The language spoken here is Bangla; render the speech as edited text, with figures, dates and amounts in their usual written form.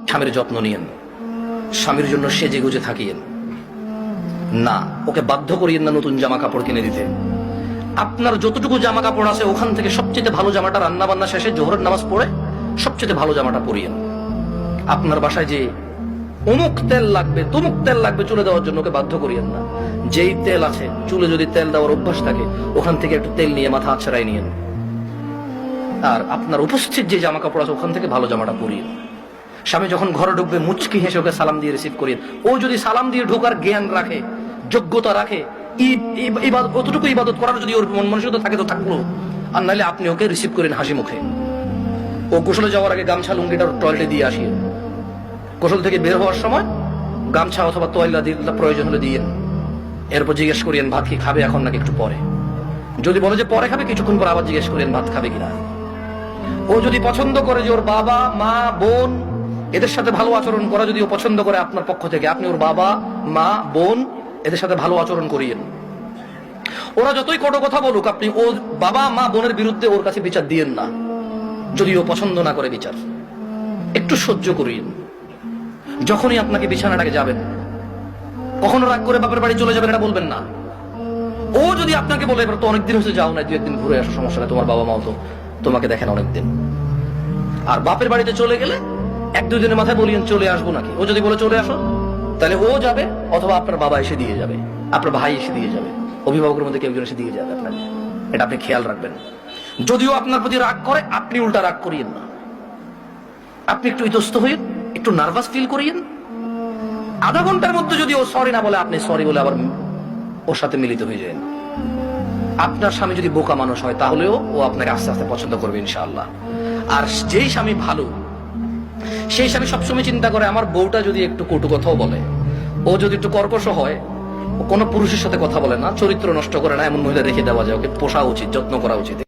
স্বামীর যত্ন নিয়েন, স্বামীর জন্য সেজে গুজে থাকিয়েন না, ওকে বাধ্য করিয়েন না নতুন জামা কাপড় কিনে দিতে। আপনার যতটুকু জামা কাপড় আছে ওখান থেকে সবচেয়ে ভালো জামাটা রান্না বান্না শেষে জোহরের নামাজ পড়ে সবচেয়ে ভালো জামাটা পরিয়েন। আপনার বাসায় যে অমুক তেল লাগবে তমুক তেল লাগবে চুলে দেওয়ার জন্য ওকে বাধ্য করিয়েন না। যেই তেল আছে, চুলে যদি তেল দেওয়ার অভ্যাস থাকে ওখান থেকে একটু তেল নিয়ে মাথা আছড়াই নিয়েন। আর আপনার উপস্থিত যে জামা কাপড় আছে ওখান থেকে ভালো জামাটা পরিয়েন। স্বামী যখন ঘরে ঢুকবে মুচকি হেসে ওকে সালাম দিয়ে রিসিভ করিয়েন। ও যদি সালাম দিয়ে ঢোকার জ্ঞান রাখে, যোগ্যতা রাখে, অতটুকু ইবাদত করার যদি ওর মন মানসিকতা থাকে তো থাকলো, আর নাহলে আপনি ওকে রিসিভ করেন হাসি মুখে। ও গোসলে যাওয়ার আগে গামছা লুঙ্গিটা টয়লেটে দিয়ে আসিয়ে, গোসল থেকে বের হওয়ার সময় গামছা অথবা তোয়াল্লা প্রয়োজন হলে দিয়ে, এরপর জিজ্ঞেস করিয়েন ভাত কি খাবে এখন নাকি একটু পরে। যদি বলে যে পরে খাবে, কিছুক্ষণ পর আবার জিজ্ঞেস করেন ভাত খাবে কিনা। ও যদি পছন্দ করে যে ওর বাবা মা বোন এদের সাথে ভালো আচরণ করা, যদি ও পছন্দ করে আপনার পক্ষ থেকে, আপনি ওর বাবা মা বোন এদের সাথে ভালো আচরণ করিয়েন। ওরা যতই কটু কথা বলুক, আপনি ওর বাবা মা বোনের বিরুদ্ধে ওর কাছে বিচার দিয়েন না। যদি ও পছন্দ না করে বিচার, একটু সহ্য করিয়েন। যখনই আপনাকে বিছানাটাকে যাবেন, কখনো রাগ করে বাপের বাড়ি চলে যাবেন এটা বলবেন না। ও যদি আপনাকে বলে এবার তো অনেকদিন হয়েছে যাও না, 2-1 দিন ঘুরে আসো, সমস্যা নেই, তোমার বাবা মাও তো তোমাকে দেখেন অনেকদিন। আর বাপের বাড়িতে চলে গেলে 1-2 দিনের মাথায় বলিয়েন চলে আসবো নাকি। ও যদি বলে চলে আসো, তাহলে ও যাবে অথবা আপনার বাবা এসে দিয়ে যাবে, আপনার ভাই এসে দিয়ে যাবে, অভিভাবকের মধ্যে কেউ একজন এসে দিয়ে যাবে আপনাকে। এটা আপনি খেয়াল রাখবেন। যদিও আপনার প্রতি রাগ করে, আপনি উল্টা রাগ করিয়েন না। আপনি একটু ইতস্ত হইন, একটু নার্ভাস ফিল করিয়েন। আধা ঘন্টার মধ্যে যদি ও সরি না বলে, আপনি সরি বলে আবার ওর সাথে মিলিত হয়ে যান। আপনার স্বামী যদি বোকা মানুষ হয় তাহলেও ও আপনাকে আস্তে আস্তে পছন্দ করবে ইনশাআল্লাহ। আর যেই স্বামী ভালো, সেই স্বামী সবসময় চিন্তা করে আমার বউটা যদি একটু কটু কথাও বলে, ও যদি একটু কর্কশ হয়, ও কোনো পুরুষের সাথে কথা বলে না, চরিত্র নষ্ট করে না, এমন মহিলা রেখে দেওয়া যায়, ওকে পোষা উচিত, যত্ন করা উচিত।